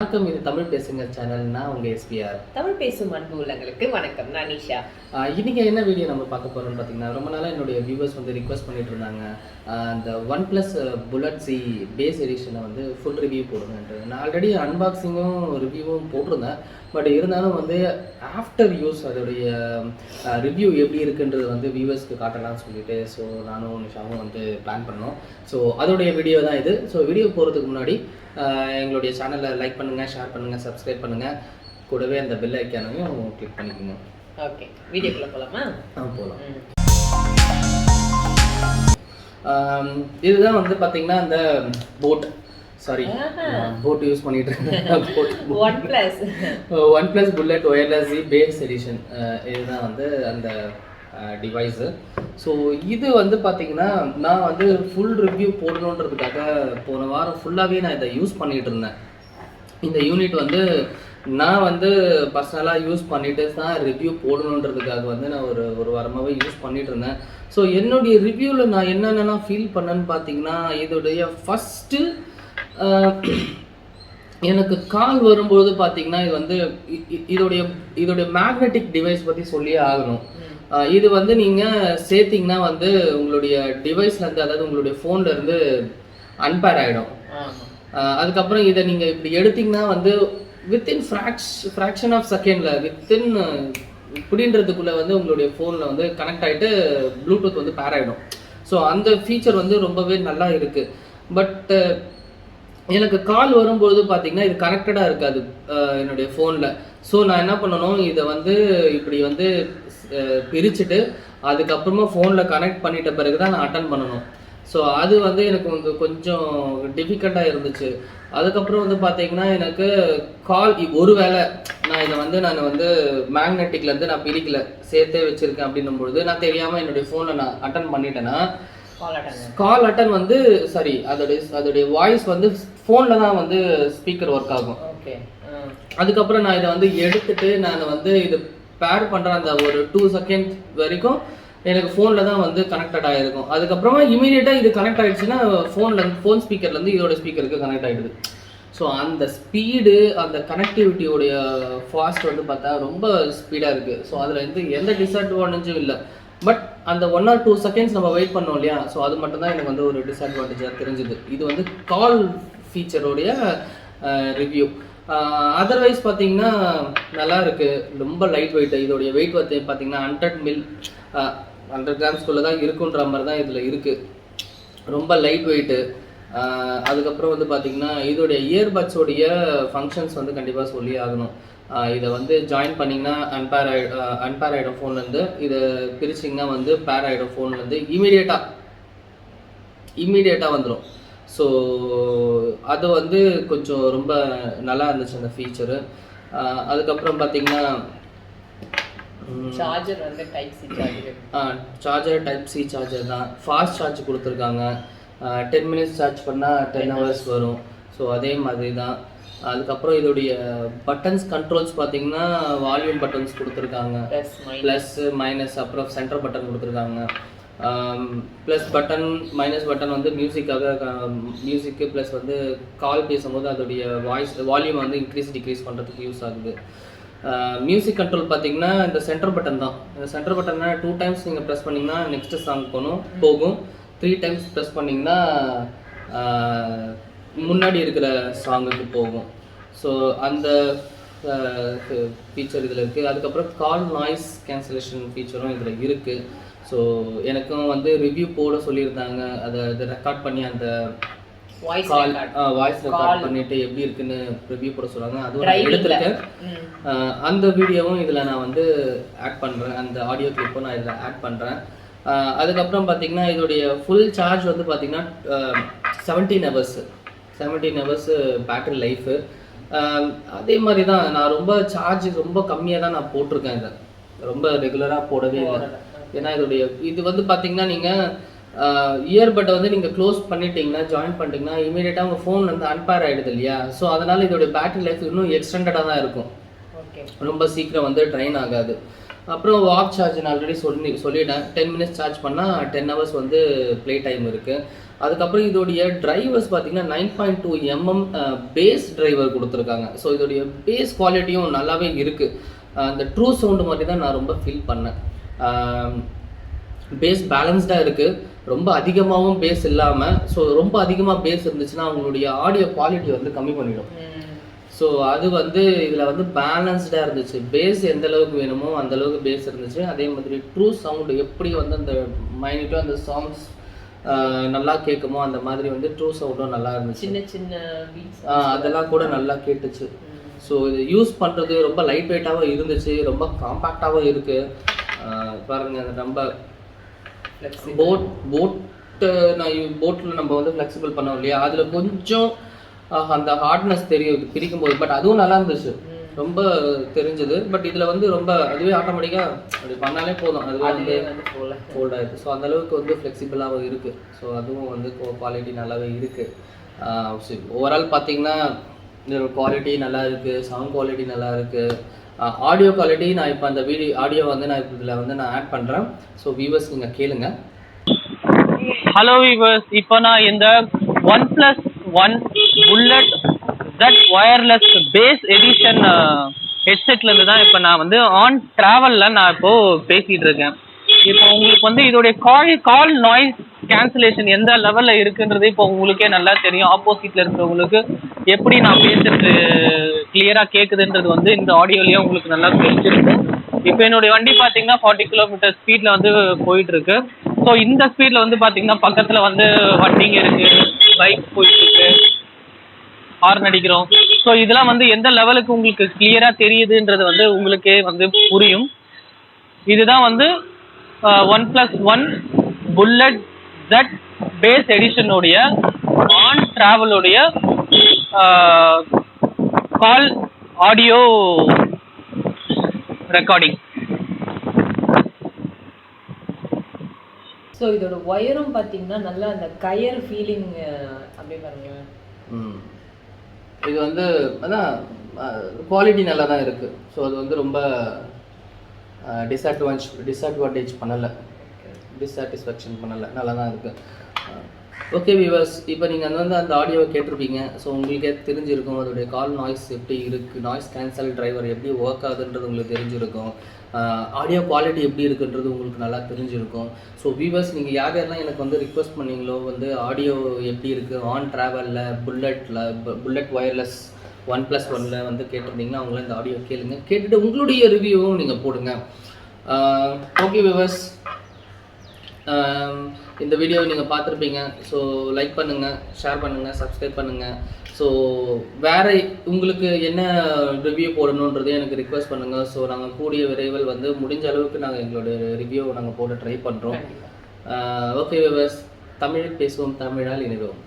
வணக்கம். இது தமிழ் பேசுங்க சேனல்னா உங்க எஸ்பிஆர். தமிழ் பேசும் அன்பு உள்ளங்களுக்கு வணக்கம். நான் நிஷா. இன்னைக்கு என்ன வீடியோ நம்ம பார்க்க போறோம்னு பார்த்தீங்கன்னா, ரொம்ப நாளாக என்னுடைய வியூவர்ஸ் வந்து ரிக்வஸ்ட் பண்ணிட்டு இருந்தாங்க, அந்த OnePlus புல்லட் சி பேஸ் எடிஷனை வந்து ஃபுல் ரிவ்யூ போடுங்கன்ட்டு. நான் ஆல்ரெடி அன்பாக்சிங்கும் ரிவ்யூவும் போட்டிருந்தேன். பட் இருந்தாலும் வந்து ஆஃப்டர் யூஸ் அதோடைய ரிவ்யூ எப்படி இருக்குன்றது வந்து வியூவர்ஸ்க்கு காட்டலாம்னு சொல்லிட்டு ஸோ நானும் நிஷாவும் வந்து பிளான் பண்ணோம். ஸோ அதோடைய வீடியோ தான் இது. ஸோ வீடியோ போகிறதுக்கு முன்னாடி எங்களுடைய சேனலை லைக் பண்ணுங்கள், ஷேர் பண்ணுங்கள், சப்ஸ்கிரைப் பண்ணுங்கள், கூடவே அந்த பெல் ஐக்கானையும் கிளிக் பண்ணிக்கோங்க. ஓகே, வீடியோக்குள்ளே போகலாமா? போகலாம். இதுதான் வந்து பார்த்தீங்கன்னா அந்த போட் யூஸ் பண்ணிட்டு இருக்கேன். OnePlus bullet wireless bass edition. இதுதான் வந்து அந்த டிவைஸு. ஸோ இது வந்து பார்த்தீங்கன்னா நான் வந்து ஃபுல் ரிவ்யூ போடணுன்றதுக்காக போன வாரம் ஃபுல்லாகவே நான் இதை யூஸ் பண்ணிகிட்டு இருந்தேன். இந்த யூனிட் வந்து நான் வந்து பர்சனலாக யூஸ் பண்ணிட்டு தான் ரிவ்யூ போடணுன்றதுக்காக வந்து நான் ஒரு வாரமாகவே யூஸ் பண்ணிகிட்டு இருந்தேன். ஸோ என்னுடைய ரிவ்யூவில் நான் என்னென்னலாம் ஃபீல் பண்ணேன்னு பார்த்தீங்கன்னா, இதோடைய ஃபஸ்ட்டு எனக்கு கால் வரும்போது பார்த்தீங்கன்னா இது வந்து இதோடைய மேக்னெட்டிக் டிவைஸ் பற்றி சொல்லியே ஆகணும். இது வந்து நீங்கள் சேர்த்திங்கன்னா வந்து உங்களுடைய டிவைஸ்லேருந்து, அதாவது உங்களுடைய ஃபோன்லேருந்து அன்பேர் ஆகிடும். அதுக்கப்புறம் இதை நீங்கள் இப்படி எடுத்திங்கன்னா வந்து வித்தின் ஃப்ராக்ஷன் ஆஃப் செகண்டில் இப்படின்றதுக்குள்ளே வந்து உங்களுடைய ஃபோனில் வந்து கனெக்ட் ஆகிட்டு ப்ளூடூத் வந்து பேர் ஆகிடும். ஸோ அந்த ஃபீச்சர் வந்து ரொம்பவே நல்லா இருக்குது. பட் எனக்கு கால் வரும்போது பார்த்தீங்கன்னா இது கனெக்டடாக இருக்காது என்னுடைய ஃபோனில். ஸோ நான் என்ன பண்ணணும், இதை வந்து இப்படி வந்து பிரிச்சுட்டு அதுக்கப்புறமா ஃபோனில் கனெக்ட் பண்ணிட்ட பிறகு தான் நான் அட்டன் பண்ணணும். ஸோ அது வந்து எனக்கு கொஞ்சம் டிஃபிகல்ட்டாக இருந்துச்சு. அதுக்கப்புறம் வந்து பார்த்தீங்கன்னா எனக்கு கால் ஒருவேளை நான் வந்து மேக்னெட்டிக்லேருந்து நான் பிரிக்கல, சேர்த்தே வச்சுருக்கேன் அப்படின்னும்பொழுது நான் தெரியாமல் என்னுடைய ஃபோனில் நான் அட்டன் பண்ணிட்டேன்னா கால் அட்டன் வந்து அதோடைய வாய்ஸ் வந்து ஃபோனில் தான் வந்து ஸ்பீக்கர் ஒர்க் ஆகும். அதுக்கப்புறம் நான் இதை வந்து எடுத்துட்டு நான் வந்து இது பேர் பண்ணுற அந்த ஒரு 2 செகண்ட் வரைக்கும் எனக்கு ஃபோனில் தான் வந்து கனெக்டட் ஆகிருக்கும். அதுக்கப்புறமா இமீடியட்டாக இது கனெக்ட் ஆகிடுச்சுன்னா ஃபோன் ஸ்பீக்கர்லேருந்து இதோட ஸ்பீக்கருக்கு கனெக்ட் ஆகிடுது. ஸோ அந்த ஸ்பீடு, அந்த கனெக்டிவிட்டியோடைய ஃபாஸ்ட் வந்து பார்த்தா ரொம்ப ஸ்பீடாக இருக்குது. ஸோ அதில் வந்து எந்த டிஸ்அட்வான்டேஜும் இல்லை. பட் அந்த 1 or 2 செகண்ட்ஸ் நம்ம வெயிட் பண்ணோம் இல்லையா, ஸோ அது மட்டும்தான் எனக்கு வந்து ஒரு டிஸ்அட்வான்டேஜாக தெரிஞ்சுது. இது வந்து கால் ஃபீச்சரோடைய ரிவ்யூ. அதர்வைஸ் பார்த்தீங்கன்னா நல்லா இருக்குது, ரொம்ப லைட் வெயிட்டு. இதோடைய வெயிட் வந்து பார்த்தீங்கன்னா 100 கிராம்ஸ்குள்ளே தான் இருக்குன்ற மாதிரி தான் இதில் இருக்குது. ரொம்ப லைட் வெயிட்டு. அதுக்கப்புறம் வந்து பார்த்தீங்கன்னா இதோடைய இயர்பட்ஸோடைய ஃபங்க்ஷன்ஸ் வந்து கண்டிப்பாக சொல்லி ஆகணும். இதை வந்து ஜாயின் பண்ணிங்கன்னா அன்பேர் ஆகிடும் ஃபோன்லேருந்து, இதை பிரிச்சிங்கன்னா வந்து பேர் ஆகிடும் ஃபோன்லேருந்து, இமீடியட்டாக வந்துடும். ஸோ அது வந்து கொஞ்சம் ரொம்ப நல்லா இருந்துச்சு அந்த ஃபீச்சரு. அதுக்கப்புறம் பார்த்தீங்கன்னா சார்ஜர் வந்து டைப் சி சார்ஜர் தான். ஃபாஸ்ட் சார்ஜ் கொடுத்துருக்காங்க. 10 minutes சார்ஜ் பண்ணால் 10 hours வரும். ஸோ அதே மாதிரி தான். அதுக்கப்புறம் இதோடைய பட்டன்ஸ் கண்ட்ரோல்ஸ் பார்த்தீங்கன்னா வால்யூம் பட்டன்ஸ் கொடுத்துருக்காங்க, ப்ளஸ் மைனஸ், அப்புறம் சென்டர் பட்டன் கொடுத்துருக்காங்க. ப்ளஸ் பட்டன் மைனஸ் பட்டன் வந்து மியூசிக்கு ப்ளஸ் வந்து கால் பேசும்போது அதோடைய வால்யூம் வந்து டிக்ரீஸ் பண்ணுறதுக்கு யூஸ் ஆகுது. மியூசிக் கண்ட்ரோல் பார்த்தீங்கன்னா இந்த சென்டர் பட்டன் தான். இந்த சென்டர் பட்டன்னா 2 times நீங்கள் ப்ரெஸ் பண்ணிங்கன்னா நெக்ஸ்ட்டு சாங் போகும். 3 times ப்ரெஸ் பண்ணிங்கன்னா முன்னாடி இருக்கிற சாங்குக்கு போகும். ஸோ அந்த ஃபீச்சர் இதில் இருக்குது. அதுக்கப்புறம் கால் நாய்ஸ் கேன்சலேஷன் ஃபீச்சரும் இதில் இருக்குது. ஸோ எனக்கும் வந்து ரிவ்யூ போட சொல்லியிருந்தாங்க. அதை ரெக்கார்ட் பண்ணி அந்த வாய்ஸ் ரெக்கார்ட் பண்ணிட்டு எப்படி இருக்குன்னு ரிவ்யூ போட சொல்லுவாங்க. அதுவும் நான் எடுத்துருக்கேன். அந்த வீடியோவும் இதில் நான் வந்து ஆட் பண்ணுறேன். அந்த ஆடியோ கிளிப்பும் நான் இதில் ஆட் பண்ணுறேன். அதுக்கப்புறம் பார்த்தீங்கன்னா இதோடைய ஃபுல் சார்ஜ் வந்து பார்த்தீங்கன்னா 17 hours பேட்டரி லைஃபு. அதே மாதிரி தான் நான் ரொம்ப கம்மியாக தான் நான் போட்டிருக்கேன். இதை ரொம்ப ரெகுலராக போடவே இல்லை. ஏன்னா இது வந்து பார்த்தீங்கன்னா நீங்கள் இயர்பட்டை வந்து நீங்கள் க்ளோஸ் பண்ணிட்டீங்கன்னா, ஜாயின் பண்ணிட்டீங்கன்னா இமீடியட்டாக உங்கள் ஃபோன் வந்து அன்பேர் ஆகிடுது இல்லையா. ஸோ அதனால் இதோடைய பேட்டரி லைஃப் இன்னும் எக்ஸ்டெண்டடாக தான் இருக்கும். ரொம்ப சீக்கிரம் வந்து ட்ரைன் ஆகாது. அப்புறம் வாக் சார்ஜ் நான் ஆல்ரெடி சொல்லிட்டேன். 10 minutes சார்ஜ் பண்ணால் 10 hours வந்து ப்ளே டைம் இருக்குது. அதுக்கப்புறம் இதோடைய டிரைவர்ஸ் பார்த்தீங்கன்னா 9.2 mm பேஸ் டிரைவர் கொடுத்துருக்காங்க. ஸோ இதோடைய பேஸ் குவாலிட்டியும் நல்லாவே இருக்குது. அந்த ட்ரூ சவுண்டு மாதிரி தான் நான் ரொம்ப ஃபீல் பண்ணேன். பேஸ் பேலன்ஸ்டாக இருக்குது, ரொம்ப அதிகமாகவும் பேஸ் இல்லாமல். ஸோ ரொம்ப அதிகமாக பேஸ் இருந்துச்சுன்னா அவங்களுடைய ஆடியோ குவாலிட்டி வந்து கம்மி பண்ணிடும். ஸோ அது வந்து இதில் வந்து பேலன்ஸ்டாக இருந்துச்சு. பேஸ் எந்த அளவுக்கு வேணுமோ அந்த அளவுக்கு பேஸ் இருந்துச்சு. அதே மாதிரி ட்ரூ சவுண்டு எப்படி வந்து அந்த மைனிட்டாக அந்த சாங்ஸ் நல்லா கேட்குமோ அந்த மாதிரி வந்து ட்ரூ சவுண்டும் நல்லா இருந்துச்சு. சின்ன சின்ன பீட்ஸ் அதெல்லாம் கூட நல்லா கேட்டுச்சு. ஸோ இது யூஸ் பண்ணுறது ரொம்ப லைட் வெயிட்டாகவும் இருந்துச்சு, ரொம்ப காம்பேக்டாகவும் இருக்குது. பாருங்கள், அந்த நம்ம போட்டில் நம்ம வந்து ஃப்ளெக்சிபிள் பண்ணோம் இல்லையா, அதில் கொஞ்சம் அந்த ஹார்ட்னஸ் தெரியும் பிரிக்கும் போது. பட் அதுவும் நல்லா இருந்துச்சு, ரொம்ப தெரிஞ்சது. பட் இதில் வந்து ரொம்ப அதுவே ஆட்டோமேட்டிக்காக அப்படி பண்ணாலே போதும், அதுவே வந்து ஃபோல்ட் ஆகிடுது. ஸோ அந்தளவுக்கு வந்து ஃப்ளெக்சிபிளாகவும் இருக்குது. ஸோ அதுவும் வந்து குவாலிட்டி நல்லாவே இருக்குது. ஓவரால் பார்த்தீங்கன்னா இதோட குவாலிட்டி நல்லா இருக்குது, சவுண்ட் குவாலிட்டி நல்லா இருக்குது. ஆடியோ குவாலிட்டி நான் இப்போ அந்த ஆடியோ வந்து நான் இப்போ இதில் வந்து நான் ஆட் பண்ணுறேன். ஸோ வியூவர்ஸ் நீங்கள் கேளுங்க. ஹலோ வியூவர்ஸ், இப்போ நான் இந்த OnePlus One Bullet Z wireless bass edition ஹெட்செட்லேருந்து தான் இப்போ நான் வந்து ஆன் ட்ராவலில் நான் இப்போது பேசிகிட்டு இருக்கேன். இப்போ உங்களுக்கு வந்து இதோடைய கால் நாய்ஸ் கேன்சலேஷன் எந்த லெவலில் இருக்குன்றது இப்போ உங்களுக்கே நல்லா தெரியும். ஆப்போசிட்டில் இருக்கிறவங்களுக்கு எப்படி நான் பேசுறது கிளியராக கேட்குதுன்றது வந்து இந்த ஆடியோலேயே உங்களுக்கு நல்லா தெரிஞ்சிருக்கு. இப்போ என்னுடைய வண்டி பார்த்தீங்கன்னா 40 km ஸ்பீடில் வந்து போயிட்டுருக்கு. ஸோ இந்த ஸ்பீடில் வந்து பார்த்தீங்கன்னா பக்கத்தில் வந்து வண்டிங்க இருக்குது, பைக் போயிட்டுருக்கு, ஹார்ன் அடிக்கிறோம். ஸோ இதெல்லாம் வந்து எந்த லெவலுக்கு உங்களுக்கு கிளியராக தெரியுதுன்றது வந்து உங்களுக்கே வந்து புரியும். இதுதான் வந்து OnePlus One Bullet Z bass எடிஷனுடைய ஆன் ட்ராவலுடைய கால் ஆடியோ ரெக்கார்டிங். ஸோ இதோட ஒயரும் பார்த்தீங்கன்னா நல்லா அந்த கயர் ஃபீலிங் அப்படியே பாருங்க. இது வந்து அதான் குவாலிட்டி நல்லா தான் இருக்குது. ஸோ அது வந்து ரொம்ப டிஸ்அட்வான்டேஜ் பண்ணலை, டிஸ்சாட்டிஸ்ஃபேக்ஷன் பண்ணலை, நல்லா தான் இருக்குது. ஓகே வியூவர்ஸ், இப்போ நீங்கள் வந்து அந்த ஆடியோவை கேட்டிருப்பீங்க. ஸோ உங்களுக்கே தெரிஞ்சிருக்கும் அதோடைய கால் நாய்ஸ் எப்படி இருக்குது, நாய்ஸ் கேன்சல் டிரைவர் எப்படி ஒர்க் ஆகுதுன்றது உங்களுக்கு தெரிஞ்சிருக்கும். ஆடியோ குவாலிட்டி எப்படி இருக்குன்றது உங்களுக்கு நல்லா தெரிஞ்சிருக்கும். ஸோ வியூவர்ஸ், நீங்கள் யாரெல்லாம் எனக்கு வந்து ரிக்வெஸ்ட் பண்ணீங்களோ வந்து ஆடியோ எப்படி இருக்குது ஆன் ட்ராவலில் புல்லட் வயர்லெஸ் OnePlus Oneல வந்து கேட்டிருந்தீங்கன்னா அவங்கள இந்த ஆடியோ கேளுங்க, கேட்டுட்டு உங்களுடைய ரிவ்யூவும் நீங்கள் போடுங்க. ஓகே வியூவர்ஸ், இந்த வீடியோவை நீங்கள் பார்த்துருப்பீங்க. ஸோ லைக் பண்ணுங்கள், ஷேர் பண்ணுங்கள், சப்ஸ்கிரைப் பண்ணுங்கள். ஸோ வேறு உங்களுக்கு என்ன ரிவ்யூ போடணுன்றதே எனக்கு ரிக்வெஸ்ட் பண்ணுங்கள். ஸோ நாங்கள் கூடிய விரைவில் வந்து முடிஞ்ச அளவுக்கு நாங்கள் எங்களோட ரிவ்யூவை நாங்கள் போட ட்ரை பண்ணுறோம். ஓகே வியூவர்ஸ், தமிழில் பேசுவோம், தமிழால் இணைவோம்.